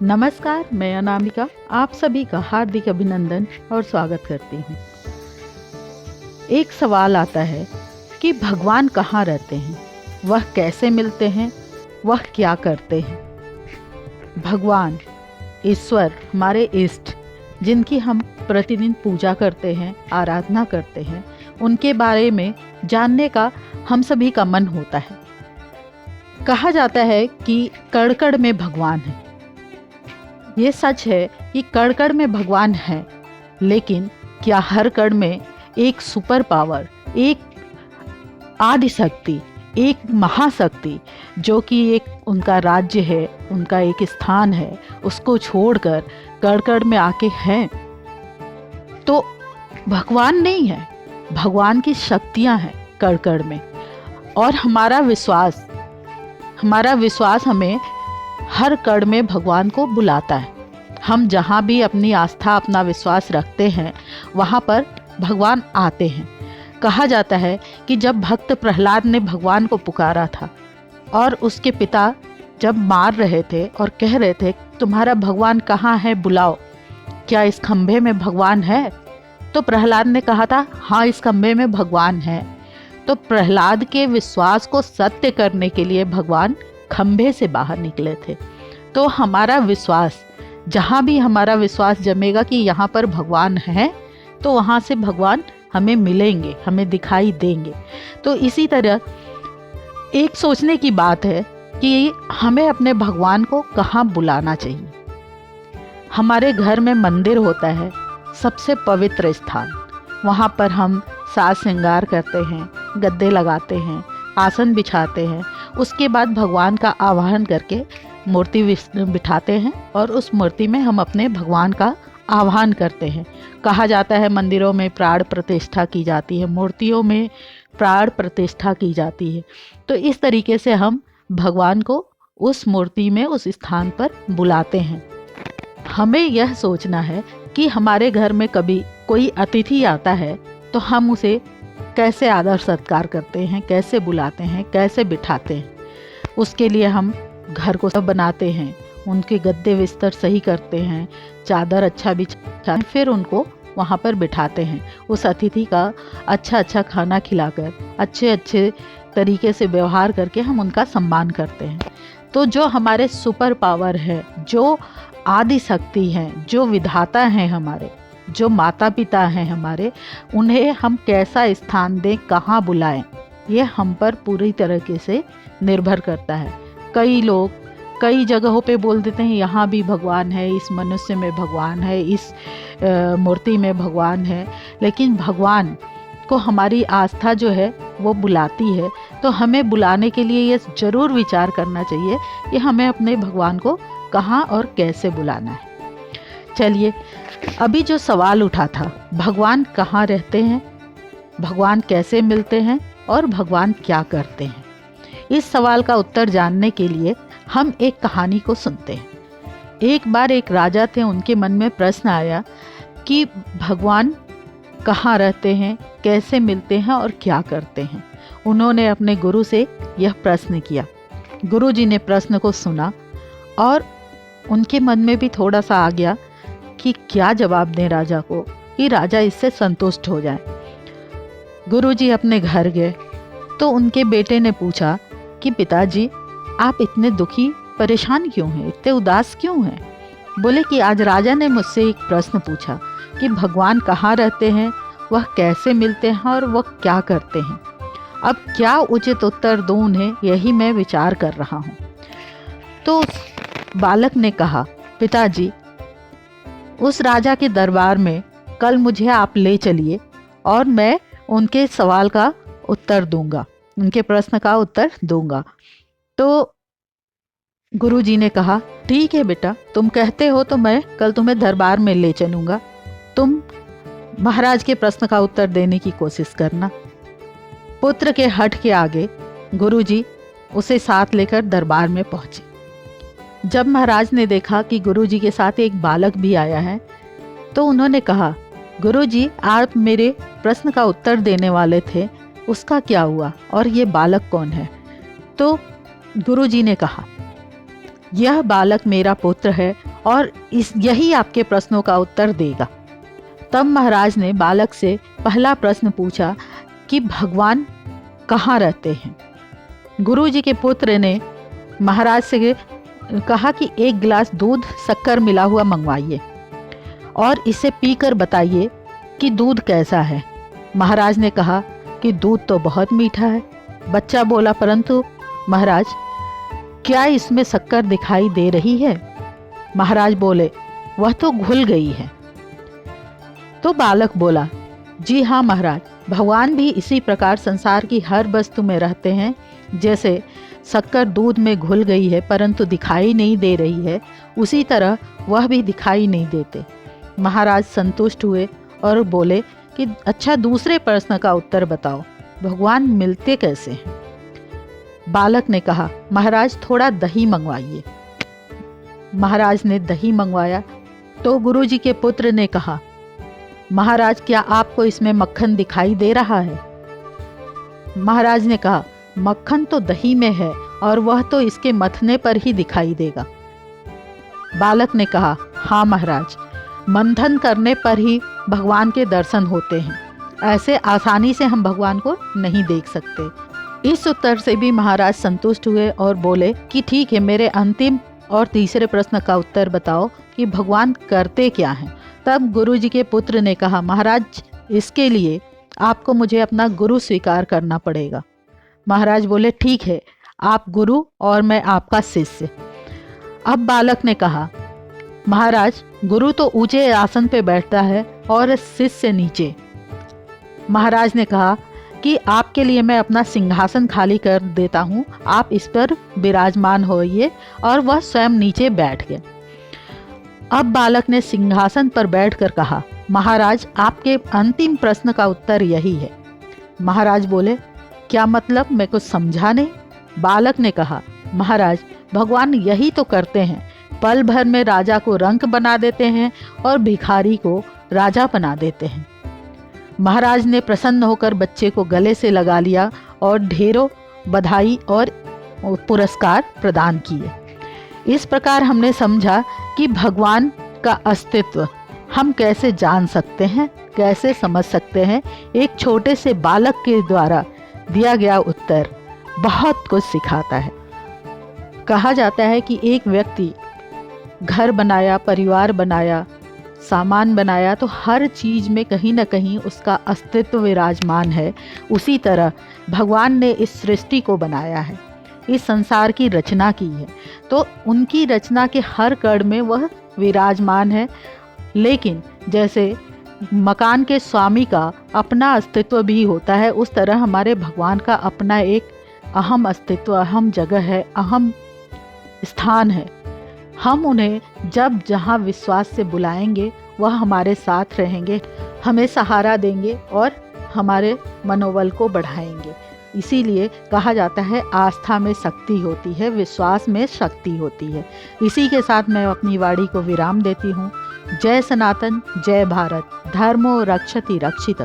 नमस्कार, मैं अनामिका आप सभी का हार्दिक अभिनंदन और स्वागत करती हूँ। एक सवाल आता है कि भगवान कहाँ रहते हैं, वह कैसे मिलते हैं, वह क्या करते हैं। भगवान, ईश्वर, हमारे इष्ट, जिनकी हम प्रतिदिन पूजा करते हैं, आराधना करते हैं, उनके बारे में जानने का हम सभी का मन होता है। कहा जाता है कि कण-कण में भगवान है। ये सच है कि कण-कण में भगवान है, लेकिन क्या हर कण में एक सुपर पावर, एक आदि शक्ति, एक महाशक्ति जो कि एक उनका राज्य है, उनका एक स्थान है, उसको छोड़कर कण-कण में आके हैं? तो भगवान नहीं है, भगवान की शक्तियाँ हैं कण-कण में। और हमारा विश्वास हमें हर कण में भगवान को बुलाता है। हम जहाँ भी अपनी आस्था, अपना विश्वास रखते हैं, वहाँ पर भगवान आते हैं। कहा जाता है कि जब भक्त प्रहलाद ने भगवान को पुकारा था और उसके पिता जब मार रहे थे और कह रहे थे, तुम्हारा भगवान कहाँ है, बुलाओ, क्या इस खंभे में भगवान है? तो प्रहलाद ने कहा था, हाँ, इस खंभे में भगवान है। तो प्रहलाद के विश्वास को सत्य करने के लिए भगवान खंभे से बाहर निकले थे। तो हमारा विश्वास, जहाँ भी हमारा विश्वास जमेगा कि यहाँ पर भगवान है, तो वहाँ से भगवान हमें मिलेंगे, हमें दिखाई देंगे। तो इसी तरह एक सोचने की बात है कि हमें अपने भगवान को कहाँ बुलाना चाहिए। हमारे घर में मंदिर होता है, सबसे पवित्र स्थान। वहाँ पर हम साज श्रृंगार करते हैं, गद्दे लगाते हैं, आसन बिछाते हैं। उसके बाद भगवान का आवाहन करके मूर्ति बिठाते हैं और उस मूर्ति में हम अपने भगवान का आह्वान करते हैं। कहा जाता है मंदिरों में प्राण प्रतिष्ठा की जाती है, मूर्तियों में प्राण प्रतिष्ठा की जाती है। तो इस तरीके से हम भगवान को उस मूर्ति में, उस स्थान पर बुलाते हैं। हमें यह सोचना है कि हमारे घर में कभी कोई अतिथि आता है तो हम उसे कैसे आदर सत्कार करते हैं, कैसे बुलाते हैं, कैसे बिठाते हैं। उसके लिए हम घर को सब बनाते हैं, उनके गद्दे बिस्तर सही करते हैं, चादर अच्छा बिछाते हैं, फिर उनको वहाँ पर बिठाते हैं। उस अतिथि का अच्छा खाना खिलाकर, अच्छे तरीके से व्यवहार करके हम उनका सम्मान करते हैं। तो जो हमारे सुपर पावर है, जो आदि शक्ति हैं, जो विधाता हैं हमारे, जो माता पिता हैं हमारे, उन्हें हम कैसा स्थान दें, कहाँ बुलाएं, ये हम पर पूरी तरीके से निर्भर करता है। कई लोग कई जगहों पे बोल देते हैं, यहाँ भी भगवान है, इस मनुष्य में भगवान है, इस मूर्ति में भगवान है। लेकिन भगवान को हमारी आस्था जो है वो बुलाती है। तो हमें बुलाने के लिए ये ज़रूर विचार करना चाहिए कि हमें अपने भगवान को कहाँ और कैसे बुलाना है। चलिए, अभी जो सवाल उठा था, भगवान कहाँ रहते हैं, भगवान कैसे मिलते हैं और भगवान क्या करते हैं, इस सवाल का उत्तर जानने के लिए हम एक कहानी को सुनते हैं। एक बार एक राजा थे, उनके मन में प्रश्न आया कि भगवान कहाँ रहते हैं, कैसे मिलते हैं और क्या करते हैं। उन्होंने अपने गुरु से यह प्रश्न किया। गुरु जी ने प्रश्न को सुना और उनके मन में भी थोड़ा सा आ गया कि क्या जवाब दें राजा को, कि राजा इससे संतुष्ट हो जाए। गुरुजी अपने घर गए तो उनके बेटे ने पूछा कि पिताजी, आप इतने दुखी, परेशान क्यों हैं, इतने उदास क्यों हैं? बोले कि आज राजा ने मुझसे एक प्रश्न पूछा कि भगवान कहाँ रहते हैं, वह कैसे मिलते हैं और वह क्या करते हैं। अब क्या उचित उत्तर दूं उन्हें, यही मैं विचार कर रहा हूँ। तो बालक ने कहा, पिताजी, उस राजा के दरबार में कल मुझे आप ले चलिए और मैं उनके सवाल का उत्तर दूंगा, उनके प्रश्न का उत्तर दूंगा। तो गुरुजी ने कहा, ठीक है बेटा, तुम कहते हो तो मैं कल तुम्हें दरबार में ले चलूँगा। तुम महाराज के प्रश्न का उत्तर देने की कोशिश करना। पुत्र के हठ के आगे गुरुजी उसे साथ लेकर दरबार में पहुँचे। जब महाराज ने देखा कि गुरुजी के साथ एक बालक भी आया है, तो उन्होंने कहा, गुरुजी, आप मेरे प्रश्न का उत्तर देने वाले थे, उसका क्या हुआ और ये बालक कौन है? तो गुरुजी ने कहा, यह बालक मेरा पुत्र है और यही आपके प्रश्नों का उत्तर देगा। तब महाराज ने बालक से पहला प्रश्न पूछा कि भगवान कहाँ रहते हैं। गुरुजी के पुत्र ने महाराज से कहा कि एक गिलास दूध शक्कर मिला हुआ मंगवाइए और इसे पीकर बताइए कि दूध कैसा है। महाराज ने कहा कि दूध तो बहुत मीठा है। बच्चा बोला, परंतु महाराज क्या इसमें शक्कर दिखाई दे रही है? महाराज बोले, वह तो घुल गई है। तो बालक बोला, जी हाँ महाराज, भगवान भी इसी प्रकार संसार की हर वस्तु में रहते हैं। जैसे शक्कर दूध में घुल गई है परंतु दिखाई नहीं दे रही है, उसी तरह वह भी दिखाई नहीं देते। महाराज संतुष्ट हुए और बोले कि अच्छा, दूसरे प्रश्न का उत्तर बताओ, भगवान मिलते कैसे हैं? बालक ने कहा, महाराज थोड़ा दही मंगवाइए। महाराज ने दही मंगवाया तो गुरुजी के पुत्र ने कहा, महाराज क्या आपको इसमें मक्खन दिखाई दे रहा है? महाराज ने कहा, मक्खन तो दही में है और वह तो इसके मथने पर ही दिखाई देगा। बालक ने कहा, हाँ महाराज, मंथन करने पर ही भगवान के दर्शन होते हैं, ऐसे आसानी से हम भगवान को नहीं देख सकते। इस उत्तर से भी महाराज संतुष्ट हुए और बोले कि ठीक है, मेरे अंतिम और तीसरे प्रश्न का उत्तर बताओ कि भगवान करते क्या हैं। तब गुरुजी के पुत्र ने कहा, महाराज इसके लिए आपको मुझे अपना गुरु स्वीकार करना पड़ेगा। महाराज बोले, ठीक है, आप गुरु और मैं आपका शिष्य। अब बालक ने कहा, महाराज गुरु तो ऊंचे आसन पे बैठता है और शिष्य नीचे। महाराज ने कहा कि आपके लिए मैं अपना सिंहासन खाली कर देता हूँ, आप इस पर विराजमान होइए। और वह स्वयं नीचे बैठ गया। अब बालक ने सिंहासन पर बैठकर कहा, महाराज आपके अंतिम प्रश्न का उत्तर यही है। महाराज बोले, क्या मतलब? मैं कुछ समझा नहीं। बालक ने कहा, महाराज भगवान यही तो करते हैं, पल भर में राजा को रंक बना देते हैं और भिखारी को राजा बना देते हैं। महाराज ने प्रसन्न होकर बच्चे को गले से लगा लिया और ढेरों बधाई और पुरस्कार प्रदान किए। इस प्रकार हमने समझा कि भगवान का अस्तित्व हम कैसे जान सकते हैं, कैसे समझ सकते हैं। एक छोटे से बालक के द्वारा दिया गया उत्तर बहुत कुछ सिखाता है। कहा जाता है कि एक व्यक्ति घर बनाया, परिवार बनाया, सामान बनाया, तो हर चीज़ में कहीं ना कहीं उसका अस्तित्व विराजमान है। उसी तरह भगवान ने इस सृष्टि को बनाया है, इस संसार की रचना की है, तो उनकी रचना के हर कण में वह विराजमान है। लेकिन जैसे मकान के स्वामी का अपना अस्तित्व भी होता है, उस तरह हमारे भगवान का अपना एक अहम अस्तित्व, अहम जगह है, अहम स्थान है। हम उन्हें जब जहाँ विश्वास से बुलाएंगे वह हमारे साथ रहेंगे, हमें सहारा देंगे और हमारे मनोबल को बढ़ाएंगे। इसीलिए कहा जाता है आस्था में शक्ति होती है, विश्वास में शक्ति होती है। इसी के साथ मैं अपनी वाणी को विराम देती हूँ। जय सनातन, जय भारत, धर्मो रक्षति रक्षित।